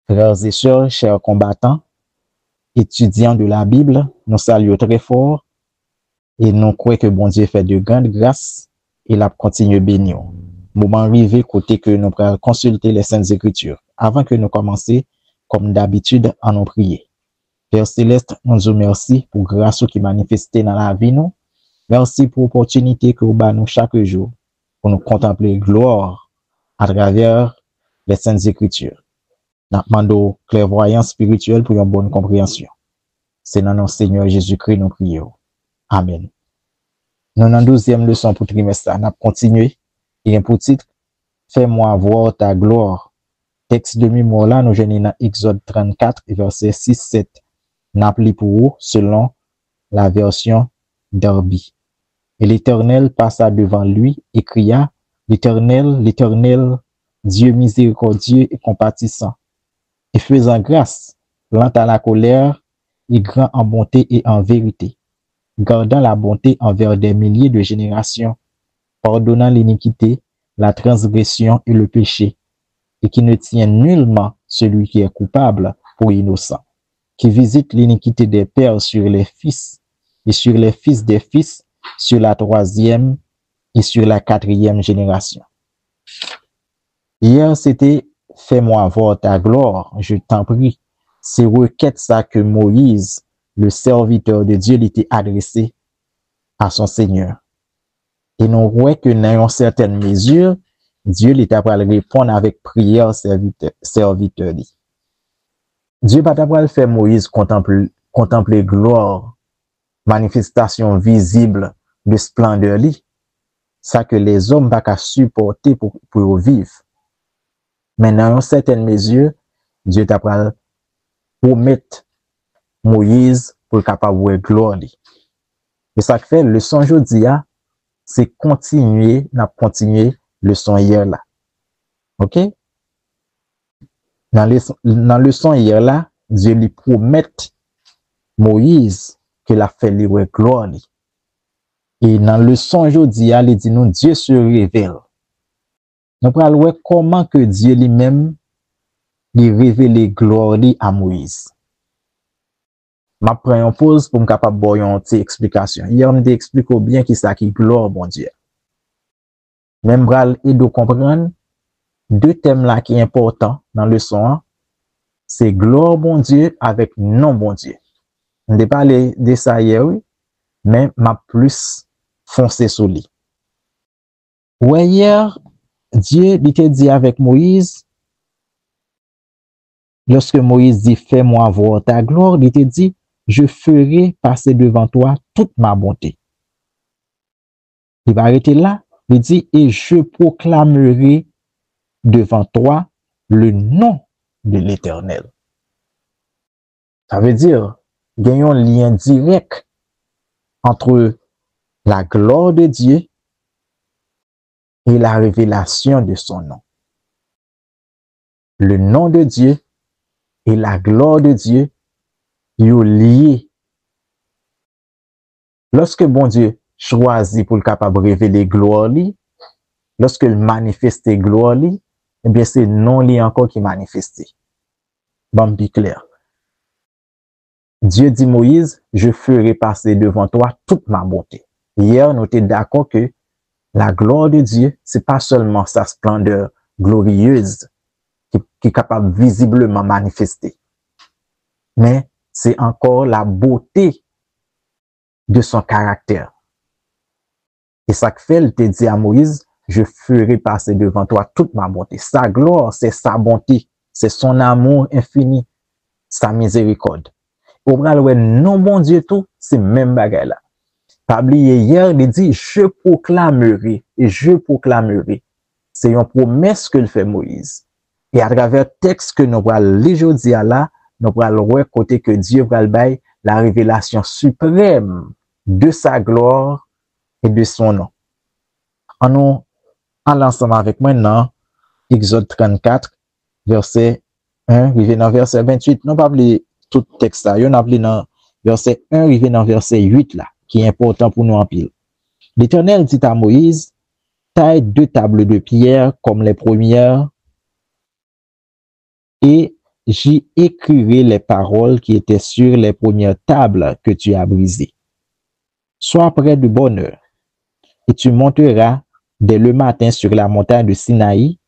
Frères et sœurs, chers combattants, étudiants de la Bible, nous saluons très fort et nous croyons que bon Dieu fait de grandes grâces et la continue bénir. Moment arrivé côté que nous pourrons consulter les Saintes Écritures. Avant que nous commencions, comme d'habitude, à nous prier. Père Céleste, nous vous remercie pour grâce qui manifestée dans la vie nous. Merci pour l'opportunité que vous donnez chaque jour pour nous contempler gloire à travers les Saintes Écritures. Nous demandons clairvoyance spirituelle pour une bonne compréhension. C'est dans notre Seigneur Jésus-Christ nous prions. Amen. Nous dans la 12e leçon pour trimestre, nous continuons. Et pour titre, fais-moi voir ta gloire. Texte de mémoire là, nous venons dans Exode 34, verset 6-7. Nous appelons pour vous selon la version Darby. Et l'Éternel passa devant lui et cria, l'Éternel, l'Éternel, Dieu miséricordieux et compatissant, et faisant grâce, lent à la colère, et grand en bonté et en vérité, gardant la bonté envers des milliers de générations, pardonnant l'iniquité, la transgression et le péché, et qui ne tient nullement celui qui est coupable pour innocent, qui visite l'iniquité des pères sur les fils, et sur les fils des fils, sur la 3e et sur la 4e génération. Hier, c'était « Fais-moi voir ta gloire, je t'en prie ». C'est requête ça que Moïse, le serviteur de Dieu, l'était adressé à son Seigneur. Et nous voyons que dans une certaine mesure, Dieu l'était pour répondre avec prière serviteur. Dieu pas pour faire Moïse contempler gloire, manifestation visible de splendeur li, ça que les hommes pas qu'à supporter pour vivre. Mais dans une certaine mesure, Dieu t'a promettre Moïse pour capable de gloire. Et ça fait le son aujourd'hui, c'est continuer le son hier là. OK? Dans le son hier là, Dieu lui promet Moïse que la fait lui gloire. Et dans le son aujourd'hui, il dit nous Dieu se révèle. Nous allons voir comment que Dieu lui-même lui révèle gloire à Moïse. Ma prends une pause pour me capable de une petite explication. Hier, on t'explique bien qui ça qui gloire, bon Dieu. Même bral et de comprendre deux thèmes là qui sont importants dans le son, c'est gloire, bon Dieu, avec non, bon Dieu. On ne parlé de ça hier, oui, mais m'a plus foncé sur lui. Ouais, hier, Dieu était dit avec Moïse, lorsque Moïse dit, fais-moi voir ta gloire, il était dit, je ferai passer devant toi toute ma bonté. Il va arrêter là, il dit, et je proclamerai devant toi le nom de l'Éternel. Ça veut dire, il y a un lien direct entre la gloire de Dieu et la révélation de son nom. Le nom de Dieu et la gloire de Dieu, ils sont liés. Lorsque bon Dieu choisit pour le capable de révéler gloire, lorsque il manifeste gloire, eh bien c'est non li encore qui manifeste. Bon, bien clair. Dieu dit Moïse, je ferai passer devant toi toute ma bonté. Hier, nous étions d'accord que la gloire de Dieu, c'est pas seulement sa splendeur glorieuse qui est capable visiblement manifester, mais c'est encore la beauté de son caractère. Et ça que fait, il te dit à Moïse, je ferai passer devant toi toute ma bonté. Sa gloire, c'est sa bonté, c'est son amour infini, sa miséricorde. Au bras, ouais, non, bon Dieu, tout, c'est même bagaille là. Pas oublier hier, il dit, je proclamerai, et je proclamerai. C'est une promesse que le fait Moïse. Et à travers le texte que nous allons lire aujourd'hui là, nous allons voir côté que Dieu va le bailler la révélation suprême de sa gloire et de son nom. En l'ensemble avec moi maintenant, Exode 34, verset 1, arrivé dans verset 28. Nous pas oublier tout texte ça, on a oublié dans verset 1, arrivé dans verset 8 là, qui est important pour nous en pile. L'Éternel dit à Moïse, taille 2 tables de pierre comme les premières et j'y écrirai les paroles qui étaient sur les premières tables que tu as brisées. Sois prêt de bonne heure, et tu monteras dès le matin sur la montagne de Sinaï.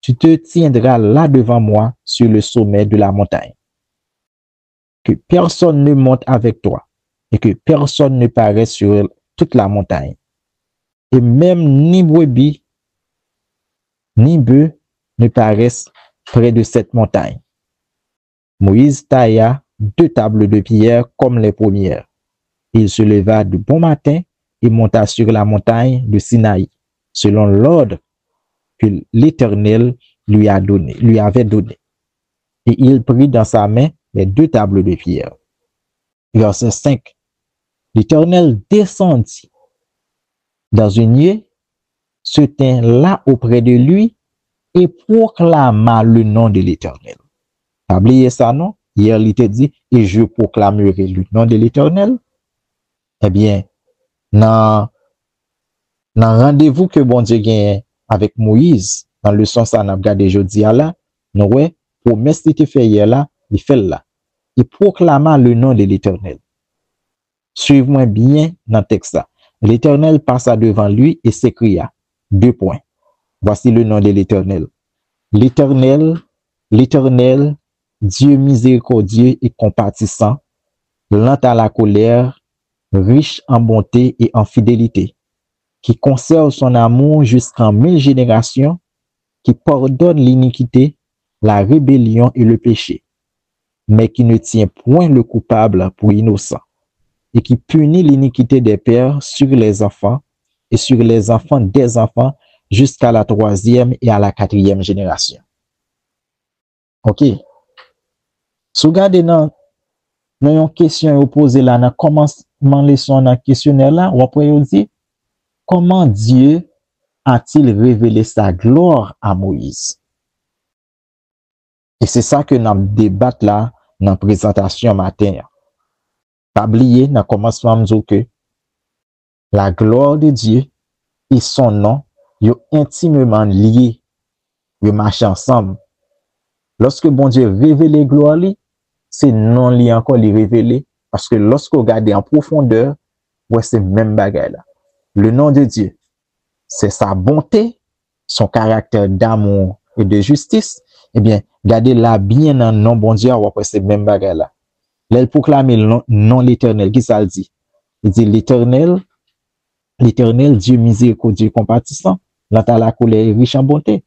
Tu te tiendras là devant moi sur le sommet de la montagne. Que personne ne monte avec toi, et que personne ne paraisse sur toute la montagne. Et même ni brebis, ni bœufs ne paraissent près de cette montagne. Moïse tailla 2 tables de pierre comme les premières. Il se leva de bon matin et monta sur la montagne de Sinaï, selon l'ordre que l'Éternel lui avait donné. Et il prit dans sa main les 2 tables de pierre. Verset 5. L'Éternel descendit dans une nuée, se tint là auprès de lui et proclama le nom de l'Éternel. Oubliez ça, non? Hier, il te dit, et je proclamerai le nom de l'Éternel. Eh bien, dans rendez-vous que bon Dieu gagne avec Moïse, dans le sens ça n'a regardé jeudi là, nous ouais, promesse qu'il te fait hier là, il fait là. Il proclama le nom de l'Éternel. Suivez-moi bien dans le texte ça. L'Éternel passa devant lui et s'écria, 2 points. Voici le nom de l'Éternel. L'Éternel, l'Éternel, Dieu miséricordieux et compatissant, lent à la colère, riche en bonté et en fidélité, qui conserve son amour jusqu'en 1000 générations, qui pardonne l'iniquité, la rébellion et le péché, mais qui ne tient point le coupable pour innocent, et qui punit l'iniquité des pères sur les enfants et sur les enfants des enfants jusqu'à la 3e et à la 4e génération. Ok. Si vous regardez dans une question posée là, dans commencement leçon dans questionnaire là, ou après vous dit, comment Dieu a-t-il révélé sa gloire à Moïse? Et c'est ça que nous débattons là dans la présentation matin. Pas oublier dans le commencement nous dit que la gloire de Dieu et son nom sont intimement liés. Ils marchent ensemble. Lorsque bon Dieu révèle la gloire, c'est non lié encore les révéler. Parce que lorsque vous regardez en profondeur, ouais, c'est même bagaille là. Le nom de Dieu, c'est sa bonté, son caractère d'amour et de justice. Eh bien, regardez là bien dans le nom bon Dieu, ouais, c'est même bagaille là. Là, il proclame le nom l'Éternel. Qui ça le dit? Il dit l'Éternel, Dieu miséricordieux et compatissant, lent à la colère et riche en bonté.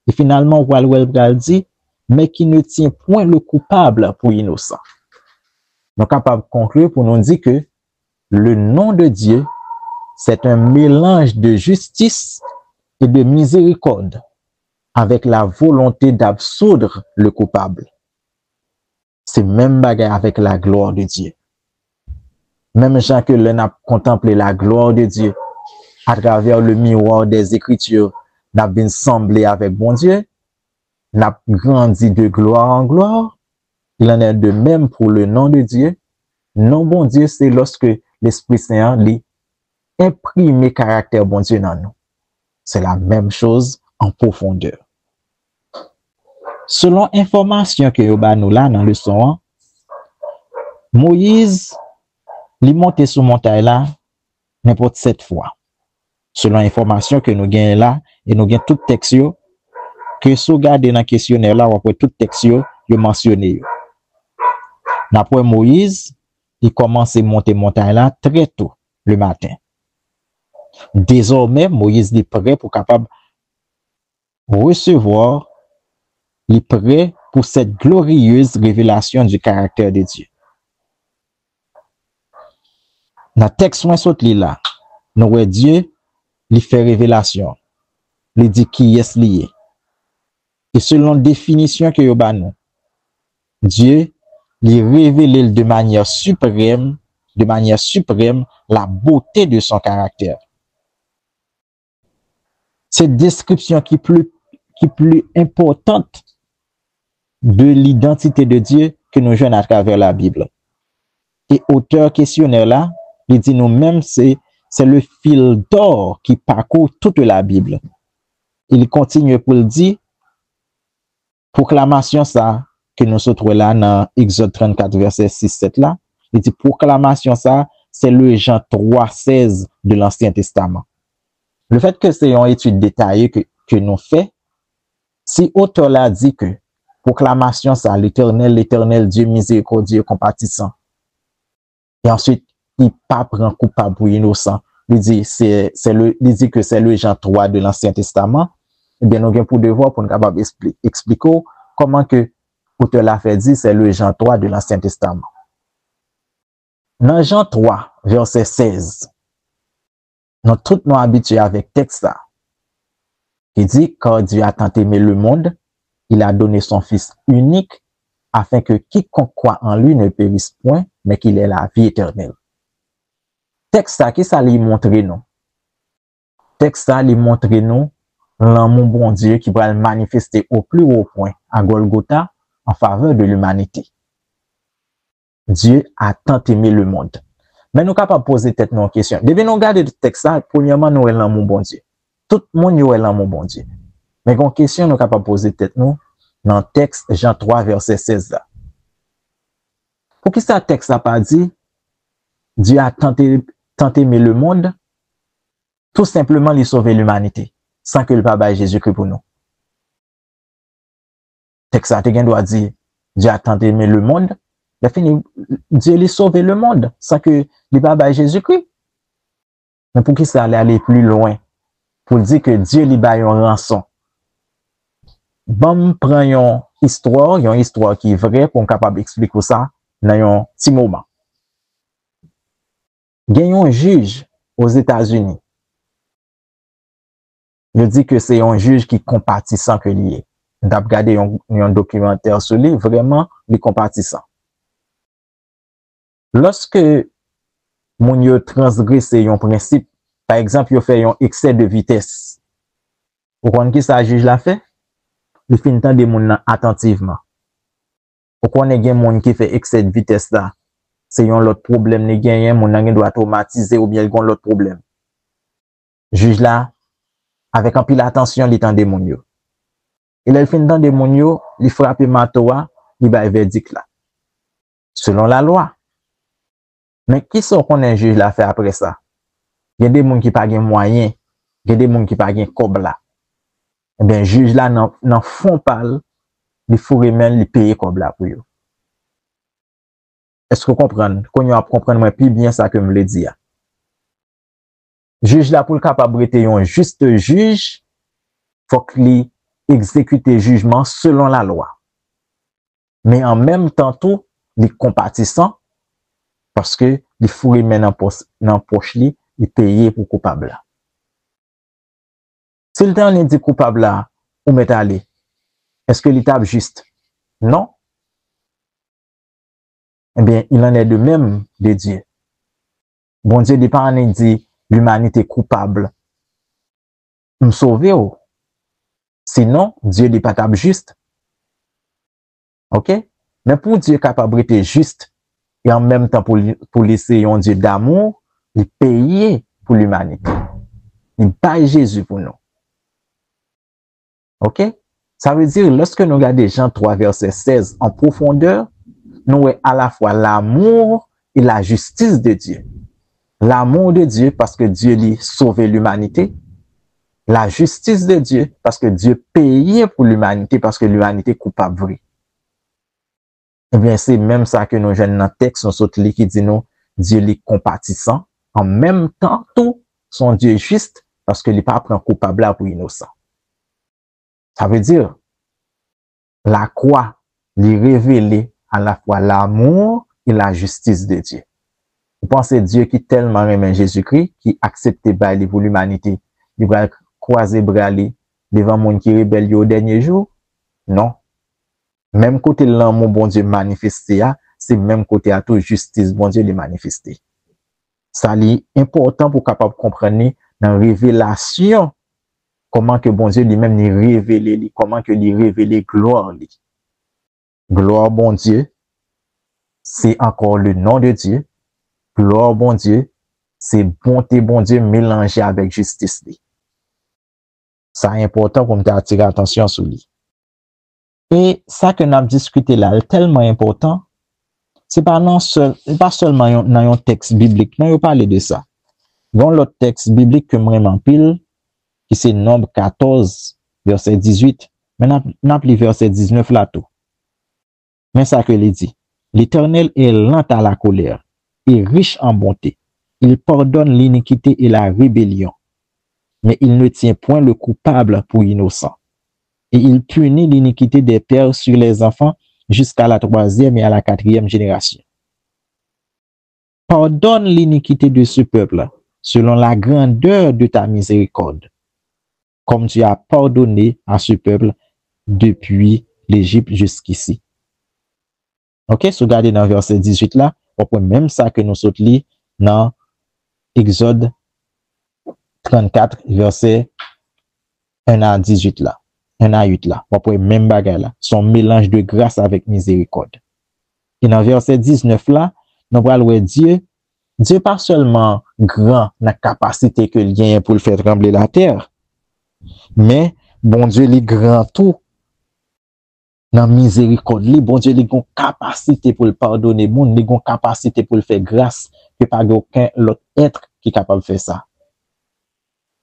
Et finalement, Walwell dit, mais qui ne tient point le coupable pour innocent. Donc, capable de conclure pour nous dire que le nom de Dieu, c'est un mélange de justice et de miséricorde avec la volonté d'absoudre le coupable. C'est même bagarre avec la gloire de Dieu. Même gens que l'on a contemplé la gloire de Dieu à travers le miroir des Écritures, n'a bien semblé avec bon Dieu, n'a grandi de gloire en gloire. Il en est de même pour le nom de Dieu. Non bon Dieu, c'est lorsque l'Esprit Saint lit imprime caractère bon Dieu dans nous. C'est la même chose en profondeur. Selon information que yoba nous là dans le son, Moïse li monté sur montagne là n'importe 7 fois. Selon information que nous gagnons là et nous gagnons tout texte que si vous regardez dans le questionnaire là, après tout texte yo mentionné. D'après Moïse, il commence à monter montagne là très tôt le matin. Désormais, Moïse est prêt pour capable recevoir, il est prêt pour cette glorieuse révélation du caractère de Dieu. Dans le texte là, nous voyons Dieu, il fait révélation. Il dit qui est lié. Et selon la définition que yoba nous, Dieu lui révèle de manière suprême la beauté de son caractère. Cette description qui est plus importante de l'identité de Dieu que nous jouons à travers la Bible. Et auteur questionnaire là, il dit nous-mêmes c'est le fil d'or qui parcourt toute la Bible. Il continue pour le dire, proclamation ça, que nous se trouvons là dans Exode 34, verset 6-7 là. Il dit proclamation ça, c'est le Jean 3,16 de l'Ancien Testament. Le fait que c'est une étude détaillée que nous faisons, si auteur là dit que proclamation ça, l'éternel Dieu miséricordieux, compatissant, et ensuite, il pas prend coupable pour innocent, il dit que c'est le Jean 3 de l'Ancien Testament, eh bien, nous avons pour devoir pour nous capable expliquer comment que auteur l'a fait dire c'est le Jean 3 de l'Ancien Testament. Dans Jean 3, verset 16, nous tous nous habitués avec texte là, qui dit, car Dieu a tant aimé le monde, il a donné son Fils unique, afin que quiconque croit en lui ne périsse point, mais qu'il ait la vie éternelle. Texte ça, qui ça lui montre nous? Texte ça lui montre nous l'amour bon Dieu qui va le manifester au plus haut point à Golgotha en faveur de l'humanité. Dieu a tant aimé le monde. Mais nous sommes capables de poser tête nos questions. Depuis nous regarder le texte ça, premièrement, nous avons l'amour bon Dieu. Tout le monde a l'amour bon Dieu. Mais une question, nous sommes capables de poser tête nous dans le texte Jean 3, verset 16 là. Pour qui ça texte n'a pas dit Dieu a tant aimé le monde, tout simplement il sauver l'humanité, sans que le Papa Jésus-Christ pour nous. Texte a doit dire Dieu a tant aimé le monde, Dieu lui sauver le monde, sans que le Papa Jésus-Christ. Mais pour qui ça allait aller plus loin, pour dire que Dieu lui baille une rançon. Bon, prend une histoire qui est vraie pour capable d'expliquer ça dans un petit moment. Il y a un juge aux États-Unis. Il dit que c'est un juge qui compatissant que lié. On a regardé un documentaire sur lui, vraiment, il est compatissant. Lorsque mon yo transgresse un principe, par exemple, il fait un excès de vitesse. Vous comprenez qui ça juge l'a fait? Il fait une temps de moun attentivement. Vous connaissez gen moun qui fait excès de vitesse là? C'est un autre problème, ne gen moun nan doit automatiser ou bien gon l'autre problème. Juge là, avec un pile attention, il temps de moun yo. Et là, il fait une temps de moun yo, il frappe matoa, il va verdict là. Selon la loi. Mais qui sont qu'on un juge l'a fait après ça? Il y a des moun qui pas gen moyen, il y a des moun qui pas gen kob là. Eh bien, juge là, nan fond pal, il faut remettre, il payer kob là pour yo. Est-ce que vous comprenez? Qu'on y a comprendre plus bien ça que me le dit. Juge là pour le capable de un juste juge, faut qu'il exécute le jugement selon la loi. Mais en même temps tout, il est compatissant parce que il faut remettre dans poche li, il payer pour coupable là. Si le temps dit coupable là, où met aller? Est-ce que l'étape juste? Non. Eh bien, il en est de même de Dieu. Bon Dieu n'est pas en dit l'humanité coupable. Me sauver ou. Sinon, Dieu n'est pas capable juste. OK? Mais pour Dieu capable d'être juste et en même temps pour laisser un Dieu d'amour, il paye pour l'humanité. Il paye Jésus pour nous. OK? Ça veut dire, lorsque nous regardons Jean 3, verset 16 en profondeur, nous voyons à la fois l'amour et la justice de Dieu. L'amour de Dieu parce que Dieu lui sauvé l'humanité. La justice de Dieu parce que Dieu payait pour l'humanité parce que l'humanité coupable. Eh bien, c'est même ça que nous jeunes dans le texte, nous sommes qui dit nous, Dieu est compatissant. En même temps, tout son Dieu juste parce que il pas prend coupable là pour innocent. Ça veut dire, la croix lui révèle à la fois l'amour et la justice de Dieu. Vous pensez Dieu qui tellement aime Jésus-Christ, qui accepte bailler pour l'humanité, il va croiser bras devant monde qui rebelle au dernier jour? Non. Même côté l'amour bon Dieu manifesté, c'est même côté à tout justice bon Dieu les manifesté. Ça est important pour capable comprendre dans révélation comment que bon Dieu lui-même lui révélé, comment que lui révélé gloire lui. Gloire bon Dieu, c'est encore le nom de Dieu. Gloire bon Dieu, c'est bonté bon Dieu mélangé avec justice. Ça est important pour me attirer attention sur lui. Et ça que nous avons discuté là, est tellement important, c'est pas seulement dans un texte biblique, nous parler de ça. Dans l'autre texte biblique que vraiment pile, qui c'est Nombre 14, verset 18, mais nous avons verset 19 là tout. Mais ça que il dit, l'Éternel est lent à la colère et riche en bonté. Il pardonne l'iniquité et la rébellion, mais il ne tient point le coupable pour innocent. Et il punit l'iniquité des pères sur les enfants jusqu'à la 3e et à la 4e génération. Pardonne l'iniquité de ce peuple selon la grandeur de ta miséricorde, comme tu as pardonné à ce peuple depuis l'Égypte jusqu'ici. Ok, si vous regardez dans verset 18 là, on peut même ça que nous sautons li dans Exode 34, verset 1 à 18 là. 1 à 8 là. On peut même bagay là. Son mélange de grâce avec miséricorde. Et dans verset 19 là, nous voyons Dieu pas seulement grand dans la capacité que il gagne pour le faire trembler la terre, mais bon Dieu est grand tout dans miséricorde. Bon Dieu a une capacité pour le pardonner, il a une capacité pour le faire grâce, que pas aucun autre être qui est capable de faire ça.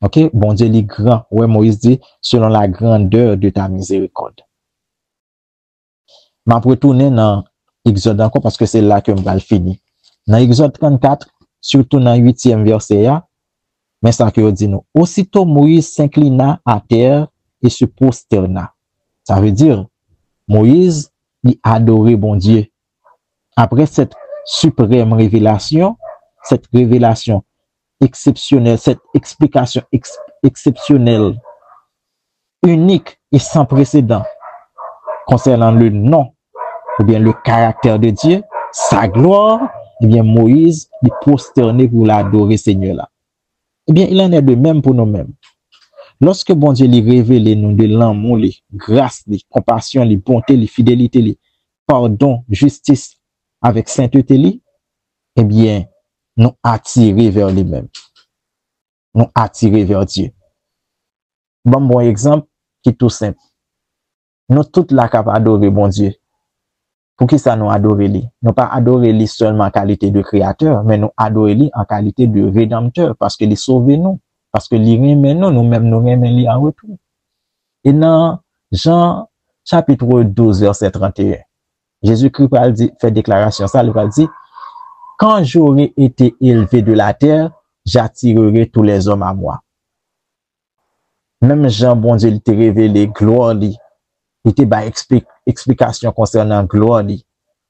Ok, bon Dieu est grand. Ouais, Moïse dit, selon la grandeur de ta miséricorde. Je vais retourner dans Exode encore parce que c'est là que je vais finir. Dans Exode 34, surtout dans 8e verset, mais ça que dit nous. Aussitôt Moïse s'inclina à terre et se prosterna. Ça veut dire, Moïse, il adorait bon Dieu. Après cette suprême révélation, cette révélation exceptionnelle, cette explication exceptionnelle, unique et sans précédent concernant le nom ou bien le caractère de Dieu, sa gloire, eh bien Moïse il prosterné pour l'adorer Seigneur là. Eh bien il en est de même pour nous-mêmes. Lorsque bon Dieu lui révèle nous de l'amour, les grâce, les compassion, les bonté, les fidélité, les pardon, justice avec sainteté, eh bien nous attirer vers lui-même. Nous attirer vers Dieu. Bon exemple qui est tout simple. Nous tous là capables d'adorer bon Dieu. Pour qui ça nous adorer lui? Nous pas adorer lui seulement en qualité de créateur, mais nous adorer lui en qualité de rédempteur parce que il sauve nous, parce que il remet nous, nous-mêmes nous remet lui en retour. Et dans Jean chapitre 12 verset 31, Jésus-Christ fait déclaration ça, il va dire quand j'aurai été élevé de la terre, j'attirerai tous les hommes à moi. Même Jean, bon Dieu, il t'a révélé gloire, il t'a ba explication concernant gloire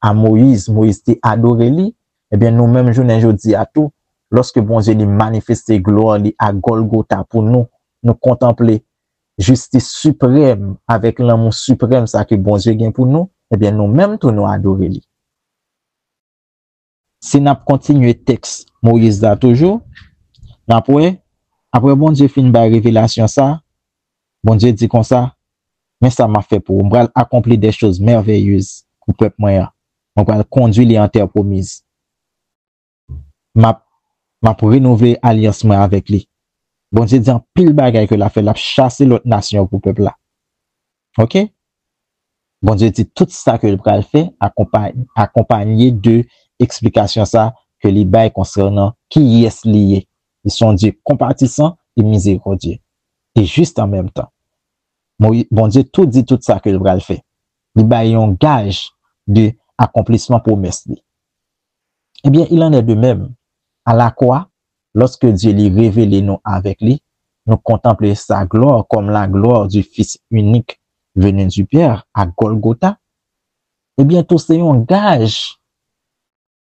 à Moïse. Moïse t'a adoré lui. Eh bien, nous-mêmes, je dis à tout, lorsque bon Dieu, il manifeste gloire à Golgotha pour nous contempler justice suprême avec l'amour suprême, ça que bon Dieu gagne pour nous, eh bien, nous-mêmes, tout nous adorer lui. Si nous continuons texte, Moïse là toujours, après bon Dieu fin par révélation ça, bon Dieu dit comme ça, mais ça m'a fait pour moi accomplir des choses merveilleuses pour peuple moi. On va conduire les en terre promise. M'a pour renouveler alliance moi avec lui. Bon Dieu dit en pile bagaille que la fait la chasser l'autre nation pour peuple là. OK? Bon Dieu dit tout ça que le pral fait accompagné de explication ça que les bail concernant qui est lié. Ils sont Dieu compatissant et miséricordieux. Et juste en même temps. Bon Dieu tout dit tout ça que le pral fait. Il bail un gage de accomplissement promesse. Eh bien, il en est de même. À la croix, lorsque Dieu lui révèle nous avec lui, nous contemplons sa gloire comme la gloire du Fils unique venu du Père à Golgotha. Eh bien, tout c'est un gage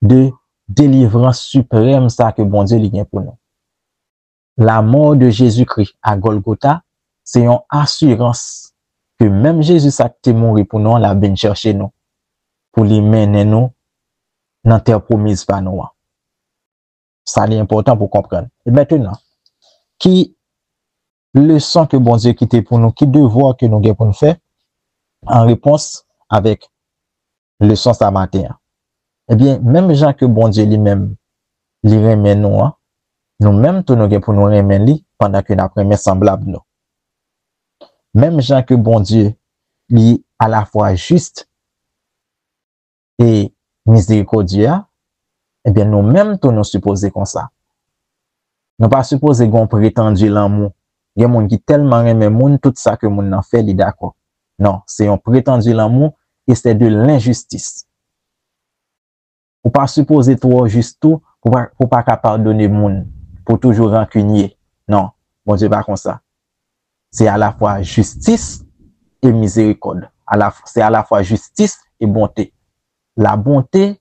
de délivrance suprême, ça que bon Dieu lui pour nous. La mort de Jésus-Christ à Golgotha, c'est une assurance que même Jésus a été mort pour nous, la bien chercher nous, pour lui mener nous dans terre promise par nous. Ça est important pour comprendre. Et maintenant, qui leçon que bon Dieu quitté pour nous, qui devoir que nous avons pour nous faire, en réponse avec leçon ça matin. Eh bien, même gens que bon Dieu lui-même, lui remet nous, nous-mêmes, tout nous avons pour nous remettre lui, pendant que nous avons semblable nous. Même gens que bon Dieu, lui à la fois juste et miséricordieux, eh bien, nous-mêmes, nous supposons comme ça. Nous pas supposé qu'on prétendu l'amour. Il y a monde qui tellement aime monde tout ça que monde n'en fait, il d'accord. Non, c'est un prétendu l'amour et c'est de l'injustice. Ou pas supposer trop juste tout pour pas pardonner monde, pour toujours rancunier. Non, bon Dieu pas comme ça. C'est à la fois justice et miséricorde. C'est à la fois justice et bonté. La bonté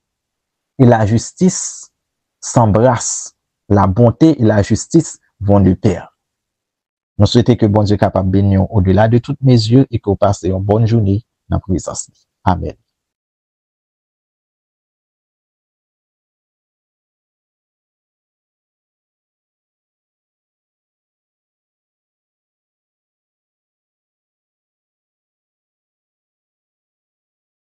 et la justice s'embrassent. La bonté et la justice vont de pair. Nous souhaitons que bon Dieu capable bénir au-delà de toutes mes yeux et que vous passez une bonne journée dans la présence. Amen.